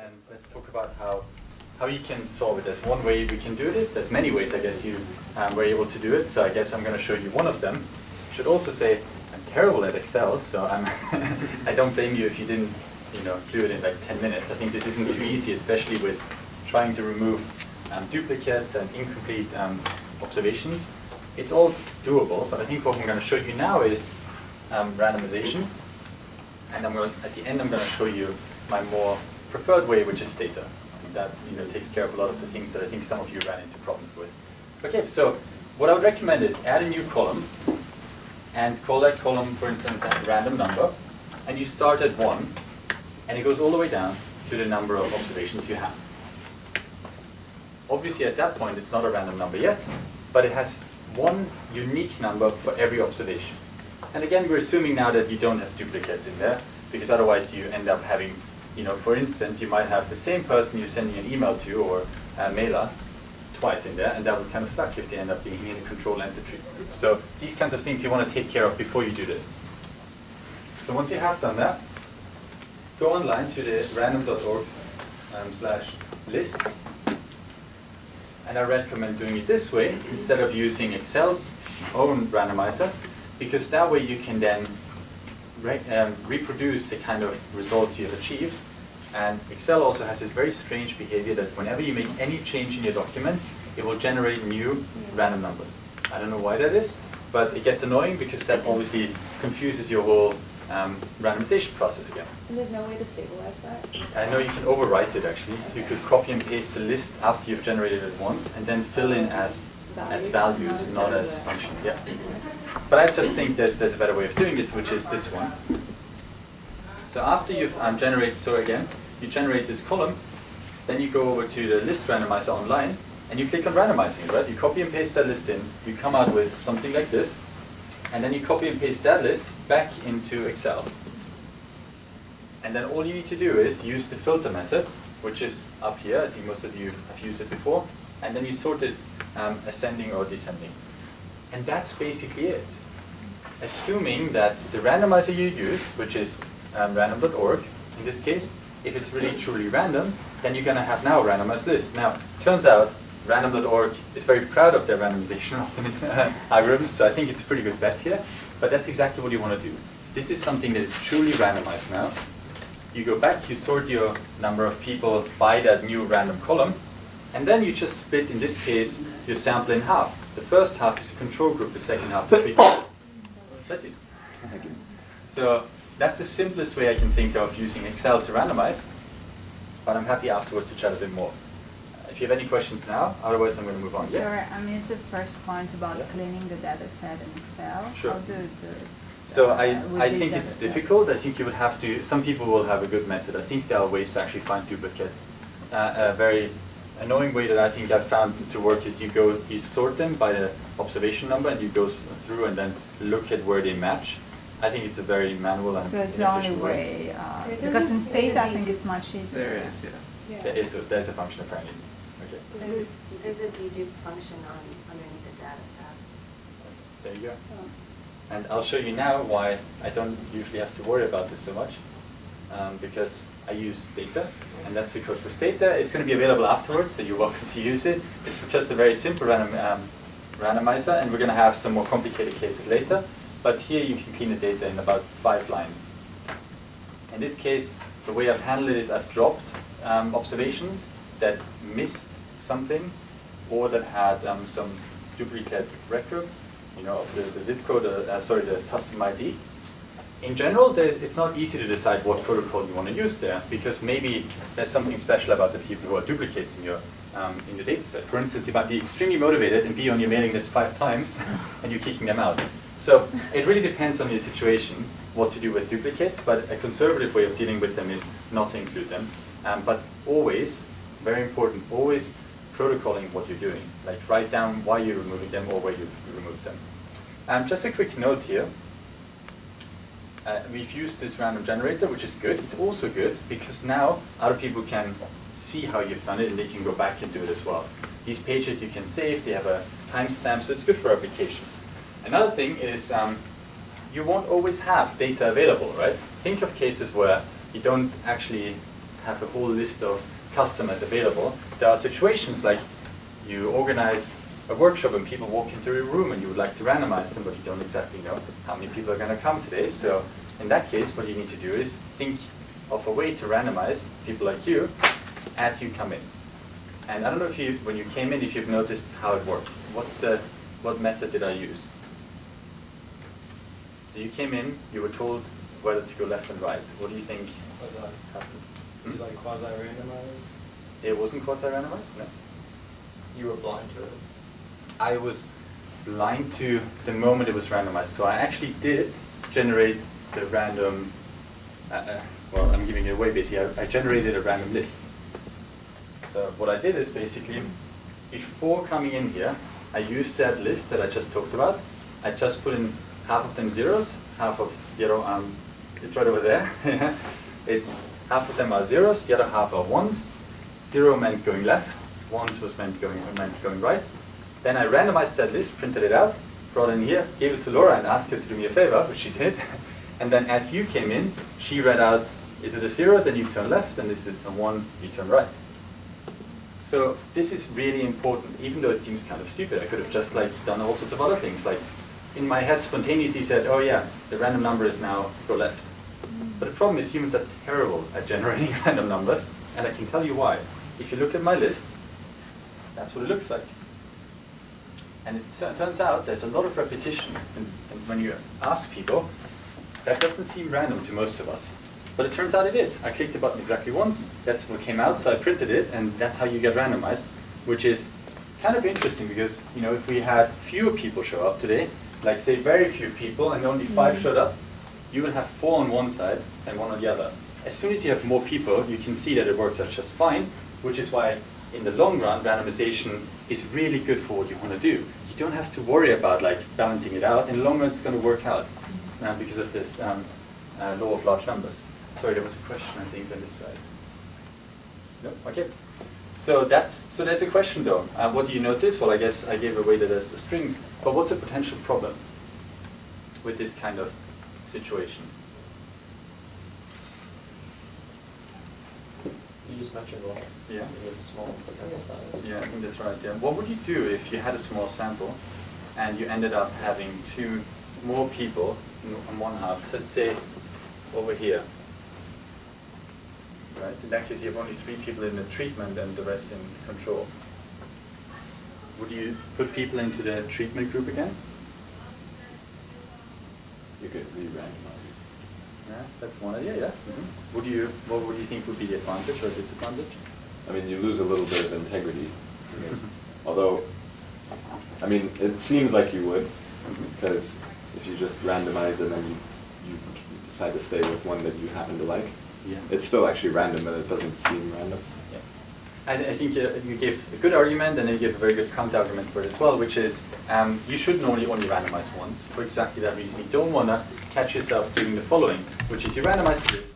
and let's talk about how you can solve it. There's one way we can do this. There's many ways, I guess, you were able to do it. So I guess I'm going to show you one of them. I should also say I'm terrible at Excel, so I don't blame you if you didn't, do it in like 10 minutes. I think this isn't too easy, especially with trying to remove duplicates and incomplete observations. It's all doable, but I think what I'm going to show you now is randomization. And at the end, I'm going to show you my more preferred way, which is Stata. And that takes care of a lot of the things that I think some of you ran into problems with. Okay, so what I would recommend is add a new column and call that column, for instance, a random number. And you start at 1, and it goes all the way down to the number of observations you have. Obviously, at that point, it's not a random number yet, but it has one unique number for every observation. And again, we're assuming now that you don't have duplicates in there, because otherwise you end up having, for instance, you might have the same person you're sending an email to or a mailer twice in there, and that would kind of suck if they end up being in a control entity group. So these kinds of things you want to take care of before you do this. So once you have done that, go online to the random.org/lists. And I recommend doing it this way instead of using Excel's own randomizer, because that way you can then reproduce the kind of results you've achieved. And Excel also has this very strange behavior that whenever you make any change in your document, it will generate new random numbers. I don't know why that is, but it gets annoying because that obviously confuses your whole randomization process again. And there's no way to stabilize that? I know you can overwrite it actually. Okay. You could copy and paste the list after you've generated it once and then fill in as values, not as functions. Yeah. But I just think there's a better way of doing this, which is this one. So after you've generated, so again, you generate this column, then you go over to the list randomizer online, and you click on randomizing it, right? You copy and paste that list in, you come out with something like this, and then you copy and paste that list back into Excel. And then all you need to do is use the filter method, which is up here. I think most of you have used it before. And then you sort it ascending or descending. And that's basically it. Assuming that the randomizer you use, which is random.org, in this case, if it's really truly random, then you're going to have now a randomized list. Now, turns out random.org is very proud of their randomization algorithms, so I think it's a pretty good bet here. But that's exactly what you want to do. This is something that is truly randomized now. You go back, you sort your number of people by that new random column, and then you just split, in this case, your sample in half. The first half is a control group, the second half is treatment. That's it. So that's the simplest way I can think of using Excel to randomize, but I'm happy afterwards to chat a bit more. If you have any questions now, otherwise I'm going to move on. Sorry, I missed the first point about cleaning the data set in Excel. Sure. How do you do it? So I think it's difficult. I think you would have to, some people will have a good method. I think there are ways to actually find duplicates. A very annoying way that I think I've found to work is you sort them by the observation number and you go through and then look at where they match. I think it's a very manual and so it's the only way. Because in State, I think it's much easier. There is, yeah. There's a function apparently. Okay. There's a dedupe function underneath the data tab. There you go. Oh. And I'll show you now why I don't usually have to worry about this so much, because I use Stata, and that's the code for Stata. It's going to be available afterwards, so you're welcome to use it. It's just a very simple randomizer, and we're going to have some more complicated cases later. But here you can clean the data in about 5 lines. In this case, the way I've handled it is I've dropped observations that missed something or that had some duplicate record, the zip code, the custom ID. In general, it's not easy to decide what protocol you want to use there, because maybe there's something special about the people who are duplicates in your data set. For instance, you might be extremely motivated and be on your mailing list 5 times, and you're kicking them out. So it really depends on your situation what to do with duplicates, but a conservative way of dealing with them is not to include them. But always, very important, always protocoling what you're doing. Like write down why you're removing them or where you've removed them. Just a quick note here. We've used this random generator, which is good. It's also good because now other people can see how you've done it and they can go back and do it as well. These pages you can save, they have a timestamp, so it's good for replication. Another thing is you won't always have data available, right? Think of cases where you don't actually have a whole list of customers available. There are situations like you organize a workshop and people walk into a room and you would like to randomize them, but you don't exactly know how many people are going to come today. So in that case, what you need to do is think of a way to randomize people like you as you come in. And I don't know if you, when you came in, if you've noticed how it worked. What method did I use? So you came in, you were told whether to go left and right. What do you think happened? Is it like quasi-randomized? It wasn't quasi-randomized, no. You were blind to it. I was blind to the moment it was randomized. So I actually did generate the random, well, I'm giving it away basically. I generated a random list. So what I did is basically, before coming in here, I used that list that I just talked about. I just put in half of them zeros, half of, it's right over there. It's half of them are zeros, the other half are ones. Zero meant going left, ones was meant going right. Then I randomized that list, printed it out, brought it in here, gave it to Laura and asked her to do me a favor, which she did. And then as you came in, she read out, is it a zero, then you turn left, and is it a one, you turn right. So this is really important, even though it seems kind of stupid. I could have just done all sorts of other things. Like in my head spontaneously said, oh yeah, the random number is now go left. But the problem is humans are terrible at generating random numbers, and I can tell you why. If you look at my list, that's what it looks like. And it turns out there's a lot of repetition. And when you ask people, that doesn't seem random to most of us. But it turns out it is. I clicked the button exactly once. That's what came out, so I printed it, and that's how you get randomized, which is kind of interesting because, if we had fewer people show up today, like say very few people, and only 5 showed up, you will have 4 on one side and 1 on the other. As soon as you have more people, you can see that it works out just fine, which is why in the long run, randomization is really good for what you want to do. You don't have to worry about balancing it out. In the long run, it's going to work out because of this law of large numbers. Sorry, there was a question, I think, on this side. No? Okay. So there's a question, though. What do you notice? Well, I guess I gave away that there's the strings. But what's a potential problem with this kind of situation? You just mentioned one. Yeah. With a small sample size. Yeah, I think that's right. Yeah. What would you do if you had a small sample and you ended up having 2 more people on one half? So let's say over here. Right? In that case, you have only 3 people in the treatment and the rest in control. Would you put people into the treatment group again? You could re-randomize. Yeah, that's one idea, yeah. Mm-hmm. What would you think would be the advantage or disadvantage? I mean, you lose a little bit of integrity. Although, I mean, it seems like you would, because if you just randomize and then you decide to stay with one that you happen to like, Yeah. it's still actually random, but it doesn't seem random. Yeah. I think you gave a good argument, and then you gave a very good counter-argument for it as well, which is you should normally only randomize once for exactly that reason. You don't want to catch yourself doing the following, which is you randomize this.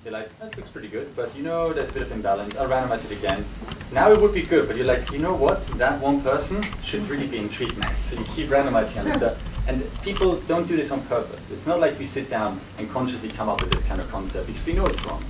You're like, that looks pretty good, but there's a bit of imbalance. I'll randomize it again. Now it would be good, but you're like, you know what? That one person should really be in treatment. So you keep randomizing it. And people don't do this on purpose. It's not like we sit down and consciously come up with this kind of concept because we know it's wrong.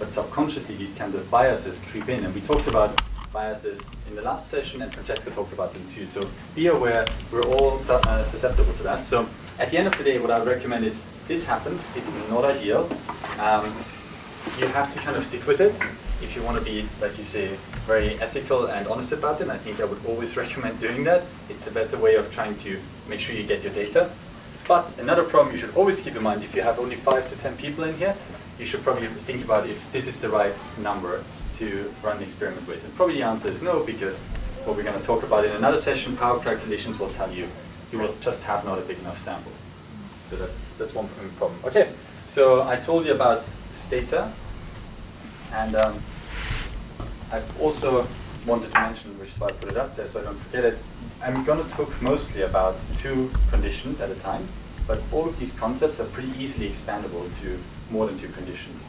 But subconsciously, these kinds of biases creep in. And we talked about biases in the last session, and Francesca talked about them too. So be aware, we're all susceptible to that. So at the end of the day, what I would recommend is this happens. It's not ideal. You have to kind of stick with it. If you want to be, like you say, very ethical and honest about it, I think I would always recommend doing that. It's a better way of trying to make sure you get your data. But another problem you should always keep in mind, if you have only 5 to 10 people in here, you should probably think about if this is the right number to run the experiment with. And probably the answer is no, because what we're going to talk about in another session, power calculations will tell you you will just have not a big enough sample. So that's one problem. Okay, so I told you about Stata, and I've also wanted to mention, which is why I put it up there so I don't forget it, I'm going to talk mostly about 2 conditions at a time, but all of these concepts are pretty easily expandable to more than 2 conditions.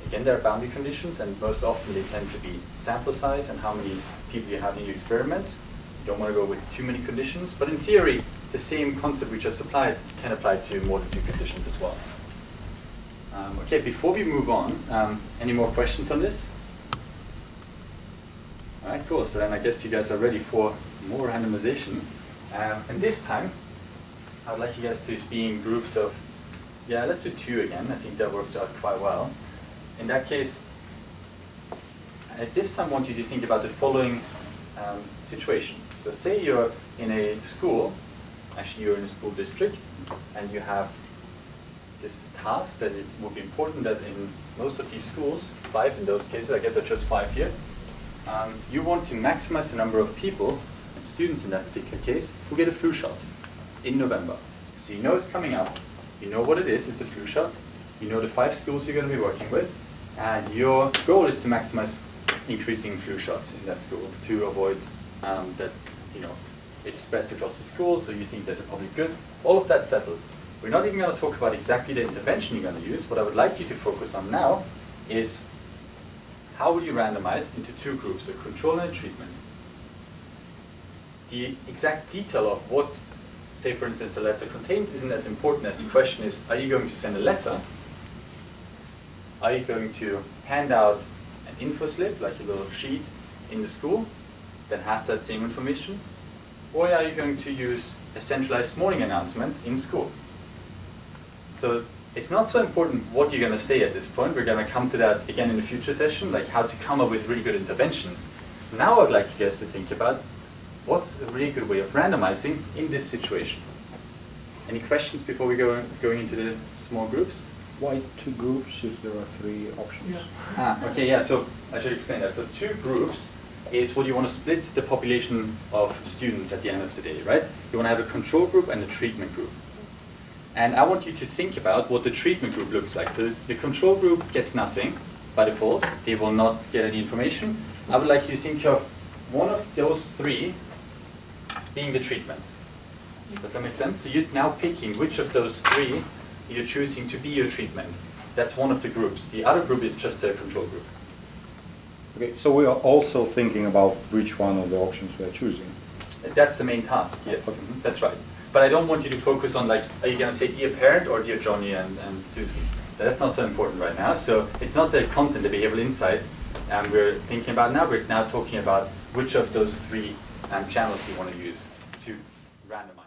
Again, there are boundary conditions, and most often they tend to be sample size and how many people you have in your experiments. You don't want to go with too many conditions, but in theory, the same concept we just applied can apply to more than 2 conditions as well. Okay, before we move on, any more questions on this? All right, cool. So then I guess you guys are ready for more randomization. And this time, I'd like you guys to be in groups of, yeah, let's do 2 again. I think that worked out quite well. In that case, at this time I want you to think about the following situation. So say you're in a school, actually you're in a school district, and you have this task that it would be important that in most of these schools, 5 in those cases, I guess I chose 5 here, you want to maximize the number of people, and students in that particular case, who get a flu shot in November. So you know it's coming up, you know what it is, it's a flu shot, you know the 5 schools you're going to be working with, and your goal is to maximize increasing flu shots in that school to avoid that, it spreads across the school, so you think there's a public good. All of that settled. We're not even going to talk about exactly the intervention you're going to use. What I would like you to focus on now is how will you randomize into 2 groups, a control and a treatment. The exact detail of what, say for instance, the letter contains isn't as important as the question is, are you going to send a letter? Are you going to hand out an info slip, like a little sheet in the school that has that same information? Or are you going to use a centralized morning announcement in school? So it's not so important what you're going to say at this point. We're going to come to that again in a future session, like how to come up with really good interventions. Now I'd like you guys to think about what's a really good way of randomizing in this situation. Any questions before we go going into the small groups? Why 2 groups if there are 3 options? Okay, yeah, so I should explain that. So 2 groups is what you want to split the population of students at the end of the day, right? You want to have a control group and a treatment group. And I want you to think about what the treatment group looks like. So the control group gets nothing by default. They will not get any information. I would like you to think of one of those 3 being the treatment. Does that make sense? So you're now picking which of those 3 you're choosing to be your treatment. That's one of the groups. The other group is just a control group. Okay, so we are also thinking about which one of the options we are choosing. That's the main task, yes. Okay. That's right. But I don't want you to focus on, like, are you going to say dear parent or dear Johnny and Susan? That's not so important right now. So it's not the content, the behavioral insight we're thinking about now. We're now talking about which of those 3 channels you want to use to randomize.